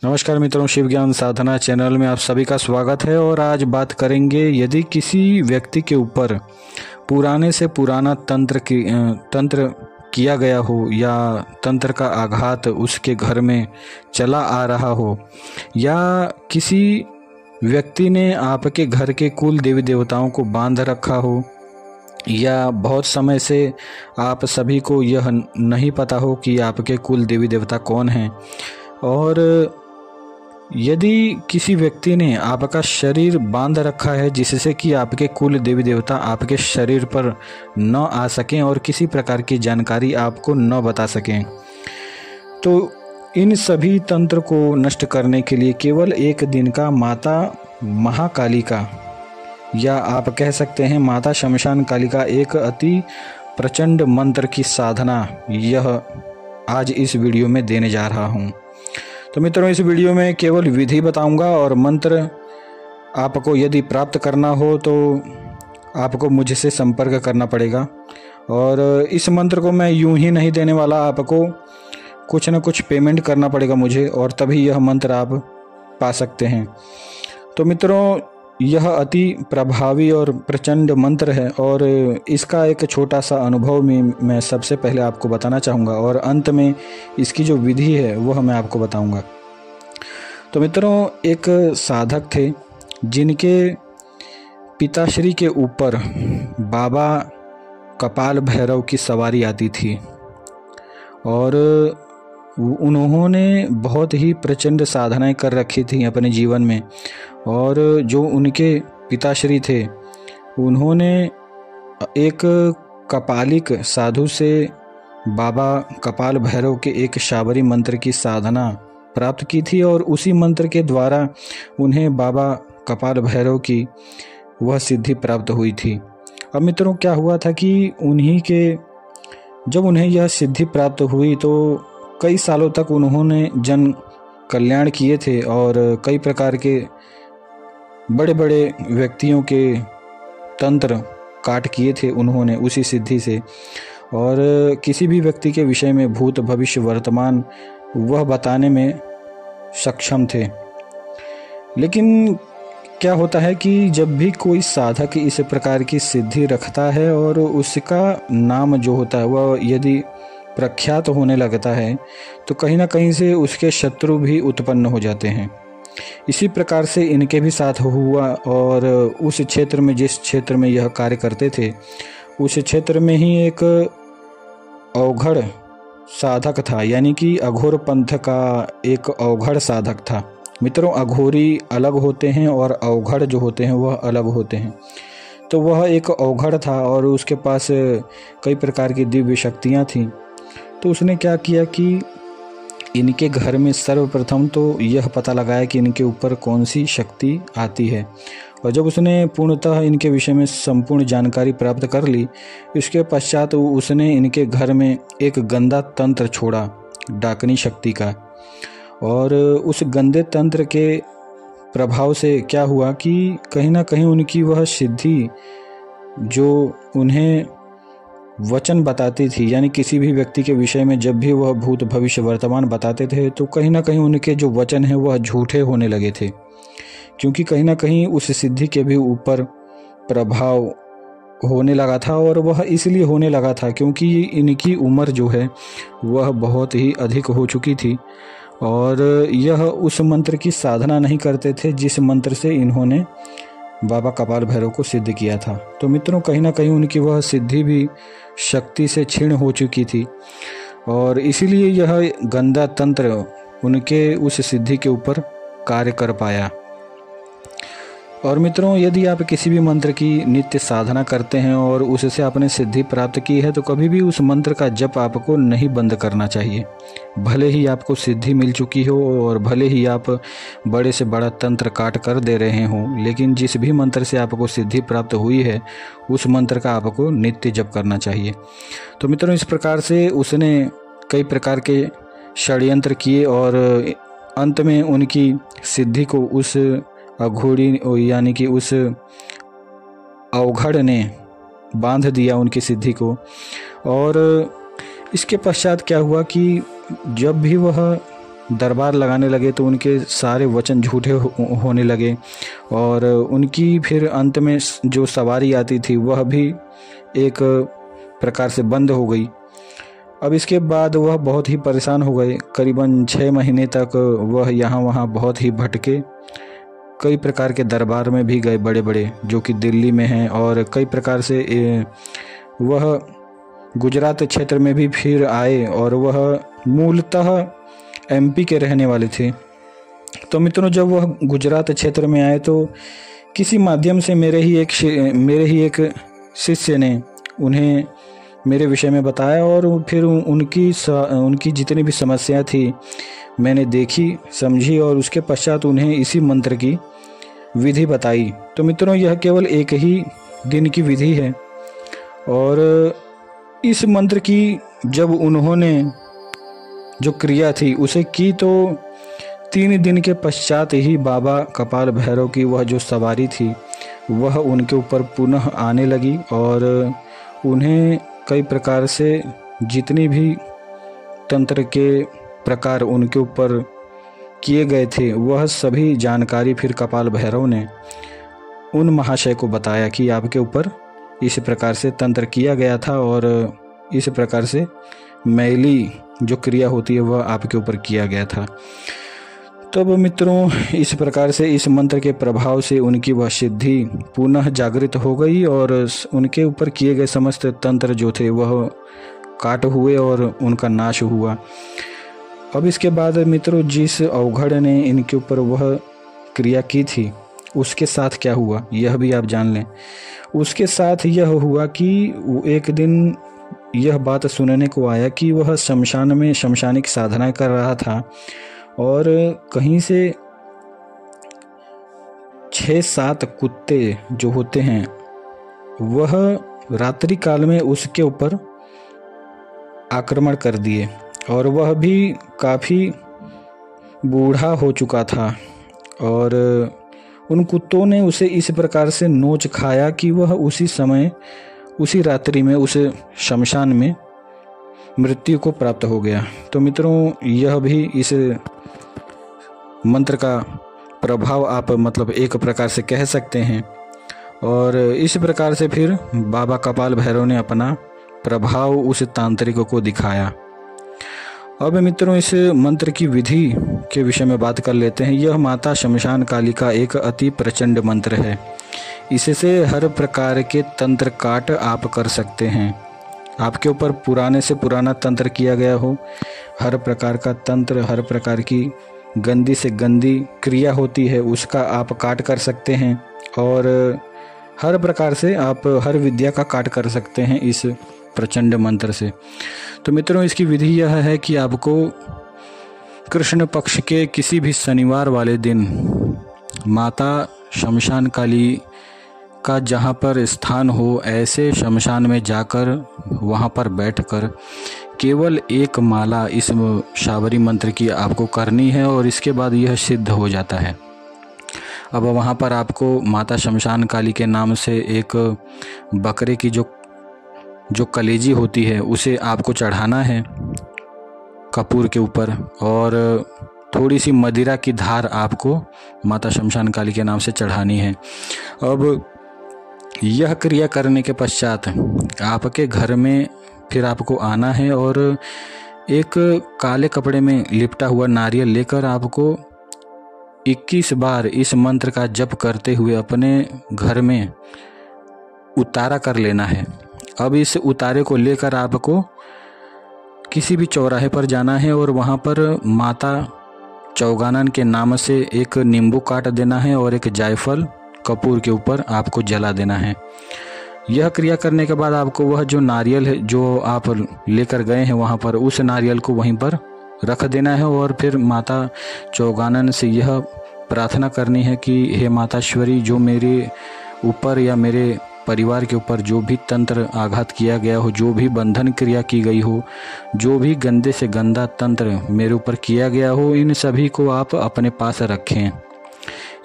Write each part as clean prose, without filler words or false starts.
नमस्कार मित्रों, शिव ज्ञान साधना चैनल में आप सभी का स्वागत है। और आज बात करेंगे, यदि किसी व्यक्ति के ऊपर पुराने से पुराना तंत्र किया गया हो या तंत्र का आघात उसके घर में चला आ रहा हो, या किसी व्यक्ति ने आपके घर के कुल देवी देवताओं को बांध रखा हो, या बहुत समय से आप सभी को यह नहीं पता हो कि आपके कुल देवी देवता कौन हैं, और यदि किसी व्यक्ति ने आपका शरीर बांध रखा है जिससे कि आपके कुल देवी देवता आपके शरीर पर न आ सकें और किसी प्रकार की जानकारी आपको न बता सकें, तो इन सभी तंत्र को नष्ट करने के लिए केवल एक दिन का माता महाकाली का, या आप कह सकते हैं माता शमशान काली का एक अति प्रचंड मंत्र की साधना यह आज इस वीडियो में देने जा रहा हूं। तो मित्रों, इस वीडियो में केवल विधि बताऊंगा और मंत्र आपको यदि प्राप्त करना हो तो आपको मुझसे संपर्क करना पड़ेगा। और इस मंत्र को मैं यूं ही नहीं देने वाला, आपको कुछ न कुछ पेमेंट करना पड़ेगा मुझे, और तभी यह मंत्र आप पा सकते हैं। तो मित्रों, यह अति प्रभावी और प्रचंड मंत्र है, और इसका एक छोटा सा अनुभव में मैं सबसे पहले आपको बताना चाहूँगा, और अंत में इसकी जो विधि है वह मैं आपको बताऊँगा। तो मित्रों, एक साधक थे जिनके पिताश्री के ऊपर बाबा कपाल भैरव की सवारी आती थी, और उन्होंने बहुत ही प्रचंड साधनाएं कर रखी थी अपने जीवन में। और जो उनके पिताश्री थे उन्होंने एक कपालिक साधु से बाबा कपाल भैरव के एक शाबरी मंत्र की साधना प्राप्त की थी, और उसी मंत्र के द्वारा उन्हें बाबा कपाल भैरव की वह सिद्धि प्राप्त हुई थी। अब मित्रों, क्या हुआ था कि जब उन्हें यह सिद्धि प्राप्त हुई तो कई सालों तक उन्होंने जन कल्याण किए थे, और कई प्रकार के बड़े बड़े व्यक्तियों के तंत्र काट किए थे उन्होंने उसी सिद्धि से, और किसी भी व्यक्ति के विषय में भूत भविष्य वर्तमान वह बताने में सक्षम थे। लेकिन क्या होता है कि जब भी कोई साधक इस प्रकार की सिद्धि रखता है और उसका नाम जो होता है वह यदि प्रख्यात होने लगता है, तो कहीं ना कहीं से उसके शत्रु भी उत्पन्न हो जाते हैं। इसी प्रकार से इनके भी साथ हुआ, और उस क्षेत्र में, जिस क्षेत्र में यह कार्य करते थे, उस क्षेत्र में ही एक अवघड़ साधक था, यानी कि अघोर पंथ का एक अवघड़ साधक था। मित्रों, अघोरी अलग होते हैं और अवघड़ जो होते हैं वह अलग होते हैं। तो वह एक अवघड़ था और उसके पास कई प्रकार की दिव्य शक्तियाँ थीं। तो उसने क्या किया कि इनके घर में सर्वप्रथम तो यह पता लगाया कि इनके ऊपर कौन सी शक्ति आती है, और जब उसने पूर्णतः इनके विषय में संपूर्ण जानकारी प्राप्त कर ली, इसके पश्चात उसने इनके घर में एक गंदा तंत्र छोड़ा डाकनी शक्ति का। और उस गंदे तंत्र के प्रभाव से क्या हुआ कि कहीं ना कहीं उनकी वह सिद्धि जो उन्हें वचन बताती थी, यानी किसी भी व्यक्ति के विषय में जब भी वह भूत भविष्य वर्तमान बताते थे, तो कहीं ना कहीं उनके जो वचन हैं वह झूठे होने लगे थे, क्योंकि कहीं ना कहीं उस सिद्धि के भी ऊपर प्रभाव होने लगा था। और वह इसलिए होने लगा था क्योंकि इनकी उम्र जो है वह बहुत ही अधिक हो चुकी थी, और यह उस मंत्र की साधना नहीं करते थे जिस मंत्र से इन्होंने बाबा कपाल भैरव को सिद्ध किया था। तो मित्रों, कहीं ना कहीं उनकी वह सिद्धि भी शक्ति से क्षीण हो चुकी थी, और इसीलिए यह गंदा तंत्र उनके उस सिद्धि के ऊपर कार्य कर पाया। और मित्रों, यदि आप किसी भी मंत्र की नित्य साधना करते हैं और उससे आपने सिद्धि प्राप्त की है, तो कभी भी उस मंत्र का जप आपको नहीं बंद करना चाहिए। भले ही आपको सिद्धि मिल चुकी हो और भले ही आप बड़े से बड़ा तंत्र काट कर दे रहे हों, लेकिन जिस भी मंत्र से आपको सिद्धि प्राप्त हुई है उस मंत्र का आपको नित्य जप करना चाहिए। तो मित्रों, इस प्रकार से उसने कई प्रकार के षड्यंत्र किए, और अंत में उनकी सिद्धि को उस अघोरी, यानी कि उस अवघड़ ने बांध दिया उनकी सिद्धि को। और इसके पश्चात क्या हुआ कि जब भी वह दरबार लगाने लगे तो उनके सारे वचन झूठे होने लगे और उनकी फिर अंत में जो सवारी आती थी वह भी एक प्रकार से बंद हो गई। अब इसके बाद वह बहुत ही परेशान हो गए। करीबन 6 महीने तक वह यहाँ वहाँ बहुत ही भटके। कई प्रकार के दरबार में भी गए, बड़े बड़े, जो कि दिल्ली में हैं, और कई प्रकार से वह गुजरात क्षेत्र में भी फिर आए और वह मूलतः एमपी के रहने वाले थे। तो मित्रों, जब वह गुजरात क्षेत्र में आए तो किसी माध्यम से मेरे ही एक शिष्य ने उन्हें मेरे विषय में बताया और फिर उनकी जितनी भी समस्या थी मैंने देखी, समझी और उसके पश्चात उन्हें इसी मंत्र की विधि बताई। तो मित्रों, यह केवल एक ही दिन की विधि है और इस मंत्र की जब उन्होंने जो क्रिया थी उसे की तो 3 दिन के पश्चात ही बाबा कपाल भैरव की वह जो सवारी थी वह उनके ऊपर पुनः आने लगी और उन्हें कई प्रकार से जितनी भी तंत्र के प्रकार उनके ऊपर किए गए थे वह सभी जानकारी फिर कपाल भैरव ने उन महाशय को बताया कि आपके ऊपर इस प्रकार से तंत्र किया गया था और इस प्रकार से मैली जो क्रिया होती है वह आपके ऊपर किया गया था। तब मित्रों, इस प्रकार से इस मंत्र के प्रभाव से उनकी वह सिद्धि पुनः जागृत हो गई और उनके ऊपर किए गए समस्त तंत्र जो थे वह काट हुए और उनका नाश हुआ। अब इसके बाद मित्रों, जिस अवघड़ ने इनके ऊपर वह क्रिया की थी उसके साथ क्या हुआ यह भी आप जान लें। उसके साथ यह हुआ कि एक दिन यह बात सुनने को आया कि वह शमशान में शमशानिक साधना कर रहा था और कहीं से 6-7 कुत्ते जो होते हैं वह रात्रि काल में उसके ऊपर आक्रमण कर दिए और वह भी काफ़ी बूढ़ा हो चुका था और उन कुत्तों ने उसे इस प्रकार से नोच खाया कि वह उसी समय उसी रात्रि में उस शमशान में मृत्यु को प्राप्त हो गया। तो मित्रों, यह भी इस मंत्र का प्रभाव आप मतलब एक प्रकार से कह सकते हैं और इस प्रकार से फिर बाबा कपाल भैरव ने अपना प्रभाव उस तांत्रिक को दिखाया। अब मित्रों, इस मंत्र की विधि के विषय में बात कर लेते हैं। यह माता शमशान काली का एक अति प्रचंड मंत्र है। इससे हर प्रकार के तंत्र काट आप कर सकते हैं। आपके ऊपर पुराने से पुराना तंत्र किया गया हो, हर प्रकार का तंत्र, हर प्रकार की गंदी से गंदी क्रिया होती है उसका आप काट कर सकते हैं और हर प्रकार से आप हर विद्या का काट कर सकते हैं इस प्रचंड मंत्र से। तो मित्रों, इसकी विधि यह है कि आपको कृष्ण पक्ष के किसी भी शनिवार वाले दिन माता शमशान काली का जहाँ पर स्थान हो ऐसे शमशान में जाकर वहाँ पर बैठकर केवल एक माला इस शाबरी मंत्र की आपको करनी है और इसके बाद यह सिद्ध हो जाता है। अब वहाँ पर आपको माता शमशान काली के नाम से एक बकरे की जो कलेजी होती है उसे आपको चढ़ाना है कपूर के ऊपर और थोड़ी सी मदिरा की धार आपको माता शमशान काली के नाम से चढ़ानी है। अब यह क्रिया करने के पश्चात आपके घर में फिर आपको आना है और एक काले कपड़े में लिपटा हुआ नारियल लेकर आपको 21 बार इस मंत्र का जप करते हुए अपने घर में उतारा कर लेना है। अब इस उतारे को लेकर आपको किसी भी चौराहे पर जाना है और वहाँ पर माता चौगानन के नाम से एक नींबू काट देना है और एक जायफल कपूर के ऊपर आपको जला देना है। यह क्रिया करने के बाद आपको वह जो नारियल है जो आप लेकर गए हैं वहाँ पर उस नारियल को वहीं पर रख देना है और फिर माता चौगानन से यह प्रार्थना करनी है कि हे माताश्वरी, जो मेरे ऊपर या मेरे परिवार के ऊपर जो भी तंत्र आघात किया गया हो, जो भी बंधन क्रिया की गई हो, जो भी गंदे से गंदा तंत्र मेरे ऊपर किया गया हो, इन सभी को आप अपने पास रखें।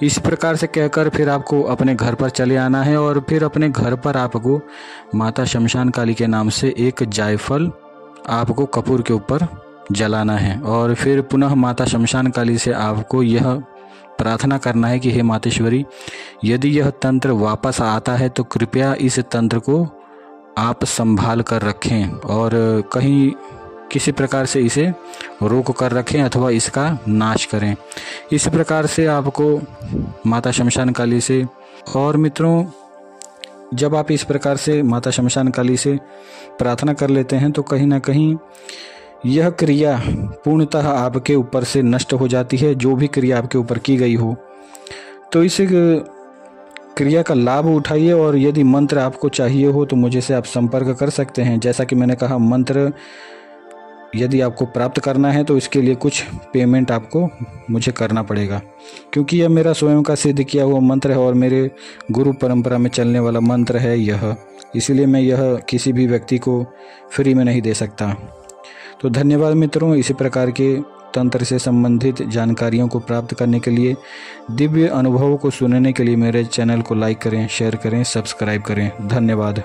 इस प्रकार से कहकर फिर आपको अपने घर पर चले आना है और फिर अपने घर पर आपको माता शमशान काली के नाम से एक जायफल आपको कपूर के ऊपर जलाना है और फिर पुनः माता शमशान काली से आपको यह प्रार्थना करना है कि हे मातेश्वरी, यदि यह तंत्र वापस आता है तो कृपया इस तंत्र को आप संभाल कर रखें और कहीं किसी प्रकार से इसे रोक कर रखें अथवा इसका नाश करें। इस प्रकार से आपको माता शमशान काली से, और मित्रों जब आप इस प्रकार से माता शमशान काली से प्रार्थना कर लेते हैं तो कहीं ना कहीं यह क्रिया पूर्णतः आपके ऊपर से नष्ट हो जाती है, जो भी क्रिया आपके ऊपर की गई हो। तो इस क्रिया का लाभ उठाइए और यदि मंत्र आपको चाहिए हो तो मुझे से आप संपर्क कर सकते हैं। जैसा कि मैंने कहा, मंत्र यदि आपको प्राप्त करना है तो इसके लिए कुछ पेमेंट आपको मुझे करना पड़ेगा, क्योंकि यह मेरा स्वयं का सिद्ध किया हुआ मंत्र है और मेरे गुरु परंपरा में चलने वाला मंत्र है यह, इसीलिए मैं यह किसी भी व्यक्ति को फ्री में नहीं दे सकता। तो धन्यवाद मित्रों। इसी प्रकार के तंत्र से संबंधित जानकारियों को प्राप्त करने के लिए, दिव्य अनुभवों को सुनने के लिए मेरे चैनल को लाइक करें, शेयर करें, सब्सक्राइब करें। धन्यवाद।